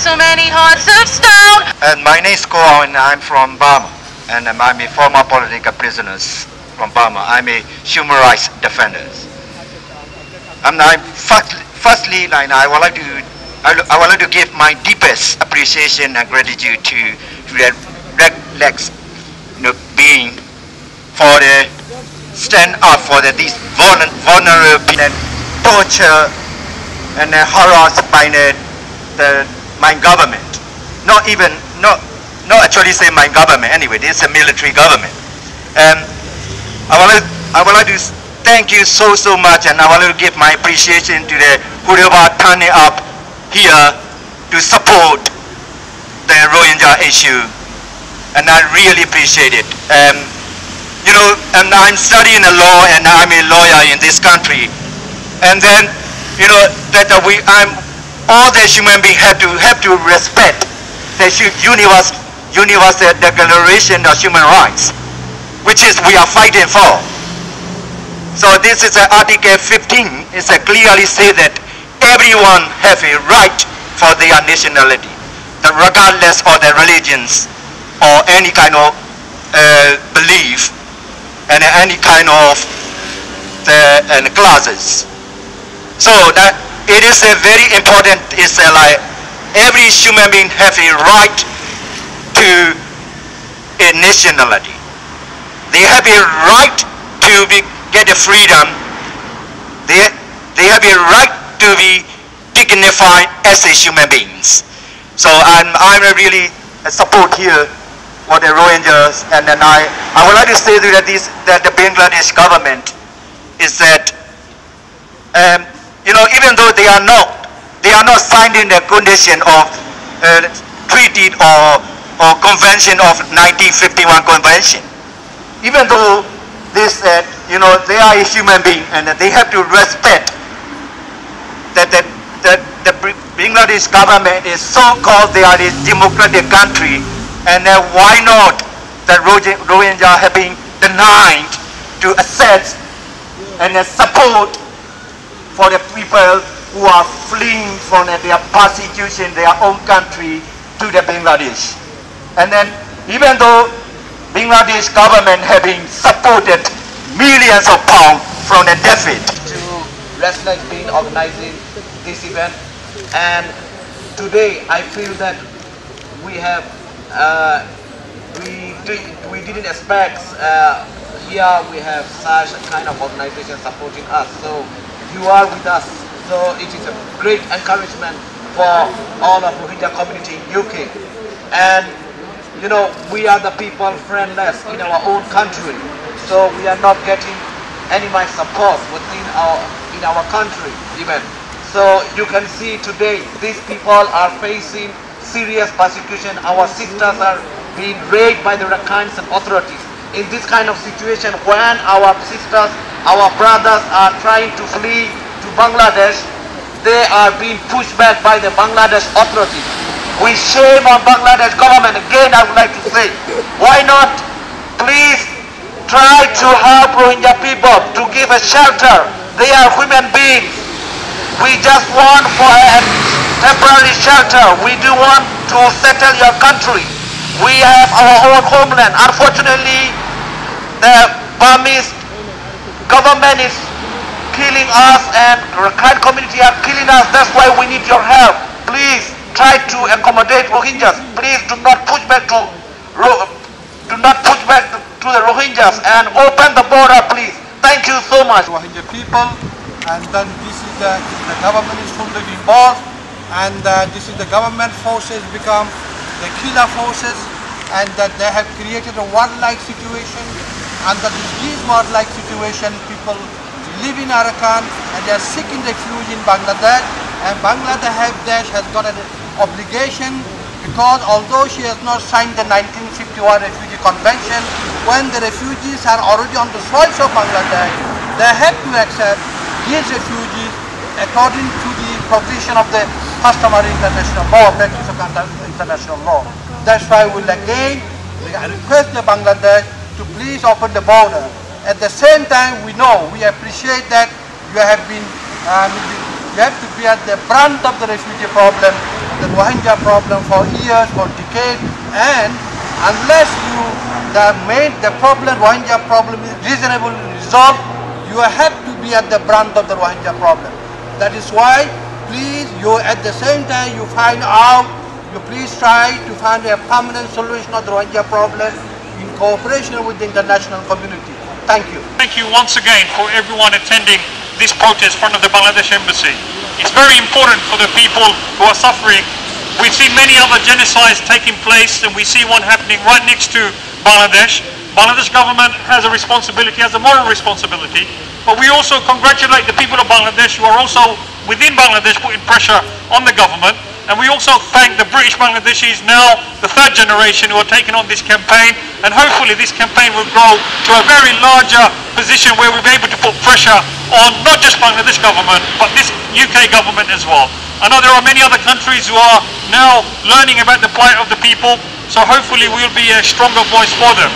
so many hearts of stone. And my name is Ko and I'm from Burma. And I'm a former political prisoner from Burma. I'm a human rights defender. Firstly, I would like to give my deepest appreciation and gratitude to the Restless being for the stand up for these vulnerable and torture and harassed by my government. Not actually say my government anyway. This is a military government. I would like to thank you so much, and I want to give my appreciation to the whoever turning up here to support the Rohingya issue, and I really appreciate it. You know, and I'm studying the law, and I'm a lawyer in this country, and then you know that all the human beings have to respect the universal Declaration of Human Rights, which is we are fighting for. So this is Article 15. It's clearly say that everyone have a right for their nationality, regardless of their religions or any kind of belief and any kind of classes. So that it is very important. It's like every human being have a right to a nationality. They have a right to get the freedom. They have a right to be dignified as a human beings. So I'm really support here for the Rohingyas, and then I would like to say that the Bangladesh government is that you know, even though they are not signing the condition of treaty or convention of 1951 convention, even though they said, you know, they are a human being and they have to respect that the Bangladesh government is so-called they are a democratic country, and why not the Rohingya have been denied to access and support for the people who are fleeing from their persecution in their own country to the Bangladesh. And then even though Bangladesh government having supported millions of pounds from the deficit. To Restless being organizing this event, and today I feel that we have we didn't expect here we have such a kind of organization supporting us. So you are with us. So it is a great encouragement for all of Rohingya community in UK. And you know, we are the people friendless in our own country, so we are not getting any much support within our country even. So you can see today these people are facing serious persecution. Our sisters are being raped by the Rakhine authorities. In this kind of situation, when our sisters, our brothers are trying to flee to Bangladesh, they are being pushed back by the Bangladesh authorities. We shame on Bangladesh government. Again, I would like to say, why not please try to help Rohingya people to give a shelter. They are human beings. We just want for a temporary shelter. We do want to settle your country. We have our own homeland. Unfortunately, the Burmese government is killing us and Rakhine community are killing us. That's why we need your help. Please try to accommodate Rohingyas. Please do not push back to the Rohingyas and open the border, please. Thank you so much. Rohingya people, and then this is the government is fully involved, and this is the government forces become the killer forces, and that they have created a war-like situation. Under this war-like situation, people live in Arakan and they are seeking refuge in Bangladesh, and Bangladesh has got an obligation, because although she has not signed the 1951 Refugee Convention, when the refugees are already on the soil of Bangladesh, they have to accept these refugees according to the provision of the customary international law, practice of international law. That's why we'll again request the Bangladesh to please open the border. At the same time, we appreciate that you have to bear the brunt of the refugee problem the Rohingya problem for years, for decades, and unless the Rohingya problem is reasonably resolved, you have to be at the brunt of the Rohingya problem. That is why, please, at the same time you please try to find a permanent solution of the Rohingya problem in cooperation with the international community. Thank you. Thank you once again for everyone attending this protest in front of the Bangladesh Embassy. It's very important for the people who are suffering. We've seen many other genocides taking place, and we see one happening right next to Bangladesh. Bangladesh government has a responsibility, has a moral responsibility, but we also congratulate the people of Bangladesh who are also within Bangladesh putting pressure on the government. And we also thank the British Bangladeshis, now the third generation, who are taking on this campaign, and hopefully this campaign will grow to a very larger position where we'll be able to put pressure on not just Bangladesh government, but this UK government as well. I know there are many other countries who are now learning about the plight of the people, so hopefully we'll be a stronger voice for them.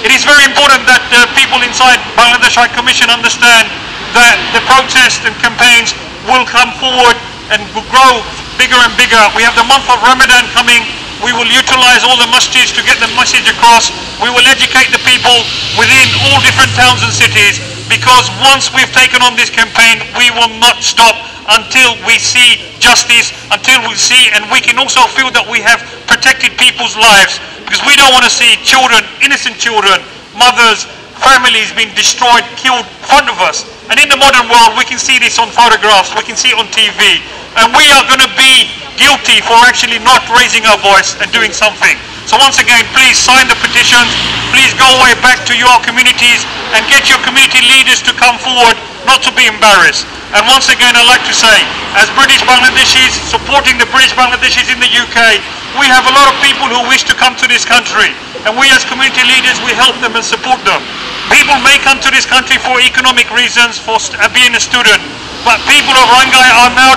It is very important that the people inside Bangladesh High Commission understand that the protests and campaigns will come forward and will grow bigger and bigger. We have the month of Ramadan coming. We will utilize all the masjids to get the message across. We will educate the people within all different towns and cities, because once we've taken on this campaign, we will not stop until we see justice, until we see, and we can also feel that we have protected people's lives, because we don't want to see children, innocent children, mothers, families being destroyed, killed in front of us. And in the modern world, we can see this on photographs, we can see it on TV, and we are going to be guilty for actually not raising our voice and doing something. So once again, please sign the petitions, please go away back to your communities and get your community leaders to come forward, not to be embarrassed. And once again, I'd like to say, as British Bangladeshis, supporting the British Bangladeshis in the UK, we have a lot of people who wish to come to this country, and we as community leaders, we help them and support them. People may come to this country for economic reasons, for being a student, but people of Rohingya are now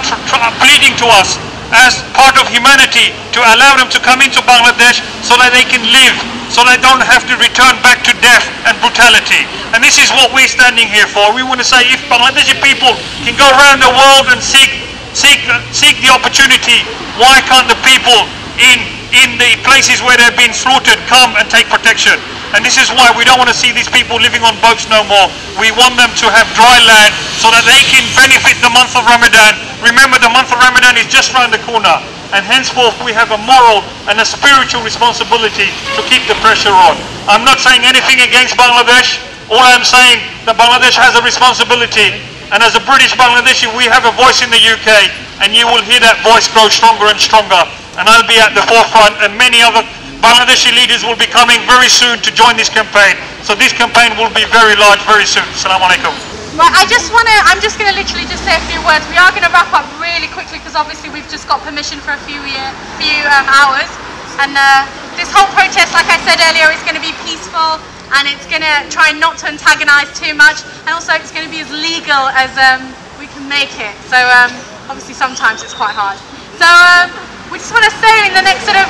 pleading to us as part of humanity to allow them to come into Bangladesh so that they can live, so they don't have to return back to death and brutality. And this is what we're standing here for. We want to say, if Bangladeshi people can go around the world and seek the opportunity, why can't the people in the places where they've been slaughtered come and take protection? And this is why we don't want to see these people living on boats no more. We want them to have dry land so that they can benefit the month of Ramadan. Remember, the month of Ramadan is just around the corner, and henceforth we have a moral and a spiritual responsibility to keep the pressure on. I'm not saying anything against Bangladesh. All I'm saying, that Bangladesh has a responsibility, and as a British Bangladeshi, we have a voice in the UK, and you will hear that voice grow stronger and stronger. And I'll be at the forefront, and many other Bangladeshi leaders will be coming very soon to join this campaign. So this campaign will be very large very soon. Assalamu alaikum. Right, I'm just going to literally just say a few words. We are going to wrap up really quickly because obviously we've just got permission for a few hours. And this whole protest, like I said earlier, is going to be peaceful, and it's going to try not to antagonize too much. And also it's going to be as legal as we can make it. So obviously sometimes it's quite hard. So we just want to say in the next sort of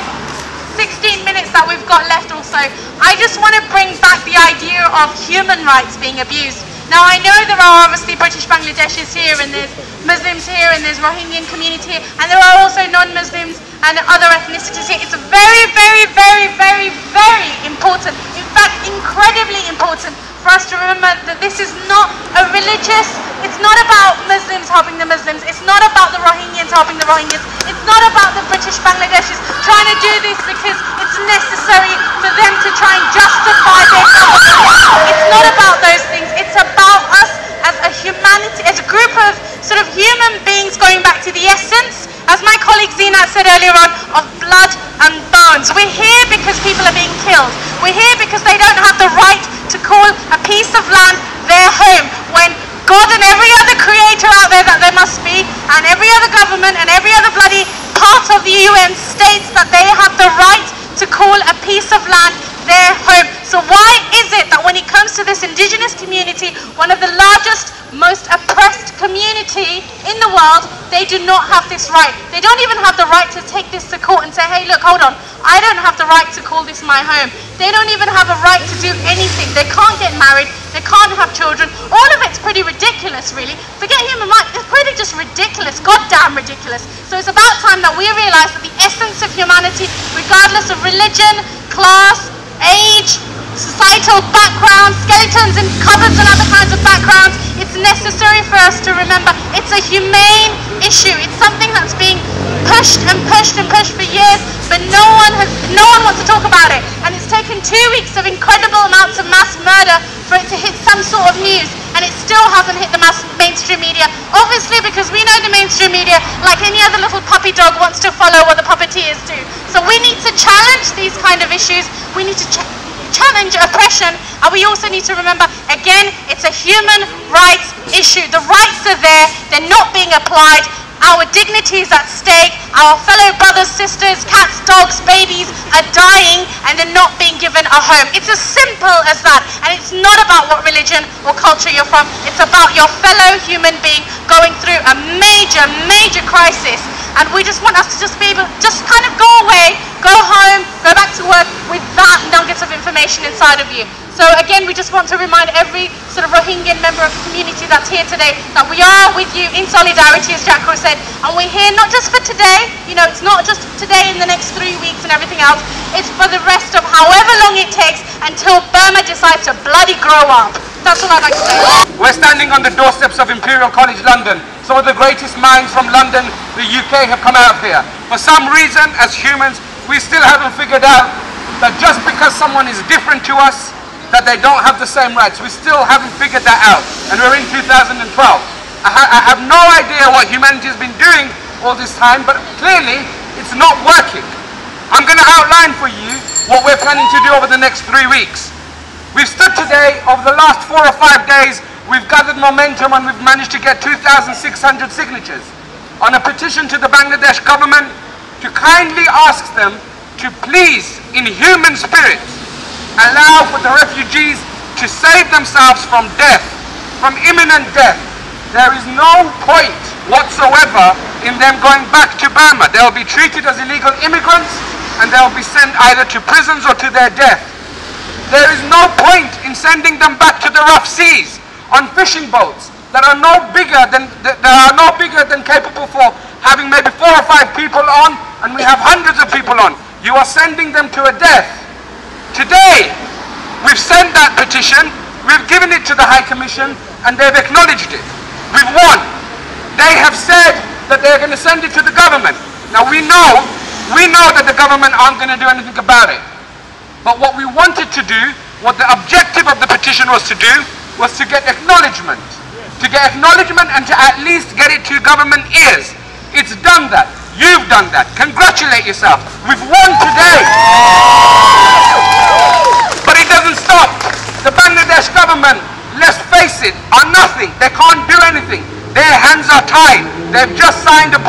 16 minutes that we've got left also, I just want to bring back the idea of human rights being abused. Now I know there are obviously British Bangladeshis here, and there's Muslims here, and there's Rohingyan community, and there are also non-Muslims and other ethnicities here. It's very, very, very, very, very important, in fact incredibly important, for us to remember that this is not a religious, it's not about Muslims helping the Muslims, it's not about the Rohingyans helping the Rohingyans, it's not about the British Bangladeshis trying to do this because it's necessary for them to try and justify their government. It's not about those things, it's about us as a humanity, as a group of sort of human beings going back to the essence, as my colleague Zeenat said earlier on, of blood and bones. We're here because people are being killed. We're here because they don't have the right to call a piece of land their home, when God and every other creator out there that there must be, and every other government and every other bloody part of the UN states that they have the right to call a piece of land their home. So why is it that when it comes to this indigenous community, one of the largest, most oppressed community in the world, they do not have this right? They don't even have the right to take this to court and say, hey look, hold on, I don't have the right to call this my home. They don't even have a right to do anything. They can't get married, they can't have children. All of it's pretty ridiculous, really. Forget human rights, it's pretty just ridiculous, goddamn ridiculous. So it's about time that we realise that the essence of humanity, regardless of religion, class, age, societal background, skeletons in cupboards and other kinds of backgrounds, it's necessary for us to remember it's a humane issue. It's something that's being pushed and pushed and pushed for years, but no one wants to talk about it. And it's taken 2 weeks of incredible amounts of mass murder for it to hit some sort of news, and it still hasn't hit the mainstream media. Obviously, because we know the mainstream media, like any other little puppy dog, wants to follow what the puppeteers do. So we need to challenge these kind of issues. We need to challenge oppression, and we also need to remember, again, it's a human rights issue. The rights are there, they're not being applied. Our dignity is at stake. Our fellow brothers, sisters, cats, dogs, babies are dying, and they're not being given a home. It's as simple as that. And it's not about what religion or culture you're from. It's about your fellow human being going through a major, major crisis. And we just want us to just be able, just kind of go away, go home, go back to work with that nugget of information inside of you. So again, we just want to remind every sort of Rohingya member of the community that's here today that we are with you in solidarity, as Jacko said, and we're here not just for today, you know, it's not just today in the next 3 weeks and everything else, it's for the rest of however long it takes until Burma decides to bloody grow up. That's all I'd like to say. We're standing on the doorsteps of Imperial College London. Some of the greatest minds from London, the UK, have come out here. For some reason, as humans, we still haven't figured out that just because someone is different to us, that they don't have the same rights. We still haven't figured that out, and we're in 2012. I have no idea what humanity has been doing all this time, but clearly it's not working. I'm going to outline for you what we're planning to do over the next 3 weeks. We've stood today, over the last 4 or 5 days, we've gathered momentum and we've managed to get 2,600 signatures on a petition to the Bangladesh government to kindly ask them to please, in human spirit, allow for the refugees to save themselves from death, from imminent death. There is no point whatsoever in them going back to Burma. They will be treated as illegal immigrants and they will be sent either to prisons or to their death. There is no point in sending them back to the rough seas on fishing boats that are no bigger than capable for having maybe 4 or 5 people on, and we have hundreds of people on. You are sending them to a death. Today, we've sent that petition, we've given it to the High Commission, and they've acknowledged it. We've won. They have said that they're going to send it to the government. Now we know that the government aren't going to do anything about it. But what we wanted to do, what the objective of the petition was to do, was to get acknowledgement. To get acknowledgement and to at least get it to government ears. It's done that. You've done that. Congratulate yourself. We've won today. But it doesn't stop. The Bangladesh government, let's face it, are nothing. They can't do anything. Their hands are tied. They've just signed a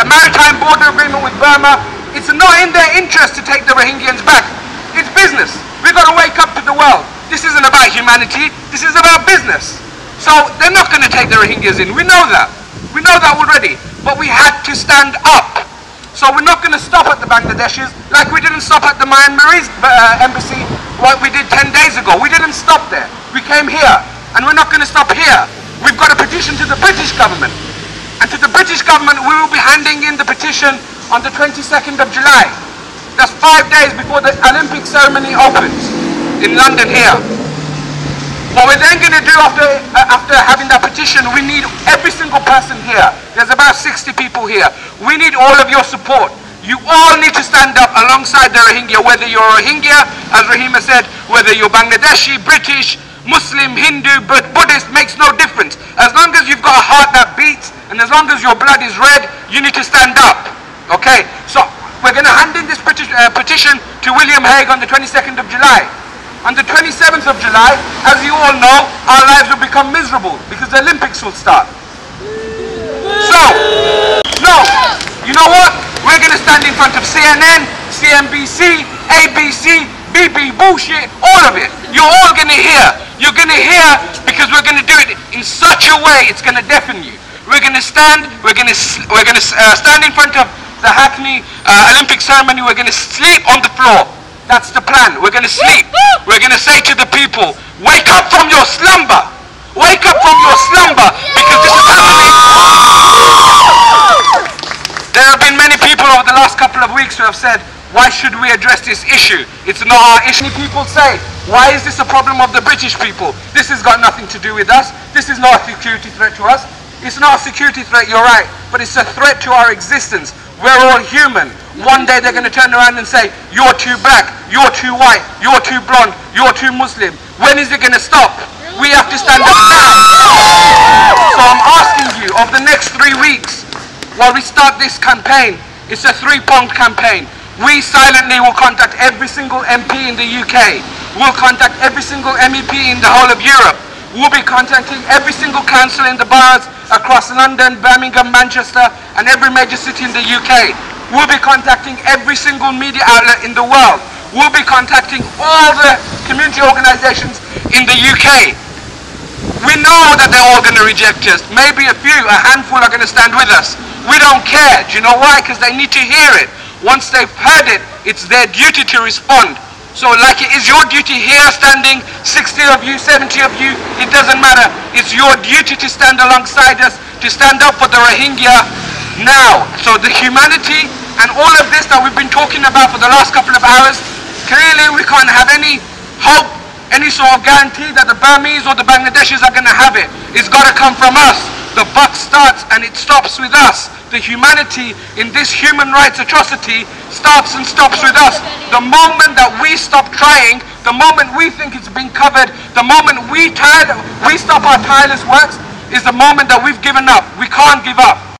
maritime border agreement with Burma. It's not in their interest to take the Rohingyans back. It's business. We've got to wake up to the world. This isn't about humanity. This is about business. So they're not going to take the Rohingyas in. We know that. We know that already. But we had to stand up. So we're not going to stop at the Bangladeshis like we didn't stop at the Myanmarese embassy like we did 10 days ago. We didn't stop there. We came here. And we're not going to stop here. We've got a petition to the British government. And to the British government, we will be handing in the petition on the 22nd of July. That's 5 days before the Olympic ceremony opens in London here. What we're then going to do after having that petition, we need every single person here. There's about 60 people here. We need all of your support. You all need to stand up alongside the Rohingya, whether you're a Rohingya, as Rahima said, whether you're Bangladeshi, British, Muslim, Hindu, Buddhist, makes no difference. As long as you've got a heart that beats, and as long as your blood is red, you need to stand up. Okay? So we're going to hand in this petition to William Hague on the 22nd of July. On the 27th of July, as you all know, our lives will become miserable because the Olympics will start. So, no, you know what? We're going to stand in front of CNN, CNBC, ABC, BB, bullshit, all of it. You're all going to hear. You're going to hear because we're going to do it in such a way it's going to deafen you. We're going to stand. We're going to stand in front of the Hackney Olympic ceremony. We're going to sleep on the floor. That's the plan. We're going to sleep. We're going to say to the people, Wake up from your slumber. Wake up from your slumber, because this is happening. There have been many people over the last couple of weeks who have said, why should we address this issue? It's not our issue. People say, why is this a problem of the British people? This has got nothing to do with us. This is not a security threat to us. It's not a security threat, you're right, but it's a threat to our existence. We're all human. One day they're going to turn around and say, you're too black, you're too white, you're too blonde, you're too Muslim. When is it going to stop? We have to stand up now. So I'm asking you, over the next 3 weeks, while we start this campaign, it's a 3-pronged campaign. We silently will contact every single MP in the UK. We'll contact every single MEP in the whole of Europe. We'll be contacting every single council in the boroughs across London, Birmingham, Manchester, and every major city in the UK. We'll be contacting every single media outlet in the world. We'll be contacting all the community organisations in the UK. We know that they're all going to reject us. Maybe a few, a handful are going to stand with us. We don't care. Do you know why? Because they need to hear it. Once they've heard it, it's their duty to respond. So like it is your duty here standing, 60 of you, 70 of you, it doesn't matter. It's your duty to stand alongside us, to stand up for the Rohingya now. So the humanity and all of this that we've been talking about for the last couple of hours, clearly we can't have any hope, any sort of guarantee that the Burmese or the Bangladeshis are going to have it. It's got to come from us. The buck starts and it stops with us. The humanity in this human rights atrocity starts and stops with us. The moment that we stop trying, the moment we think it's been covered, the moment we stop our tireless works, is the moment that we've given up. We can't give up.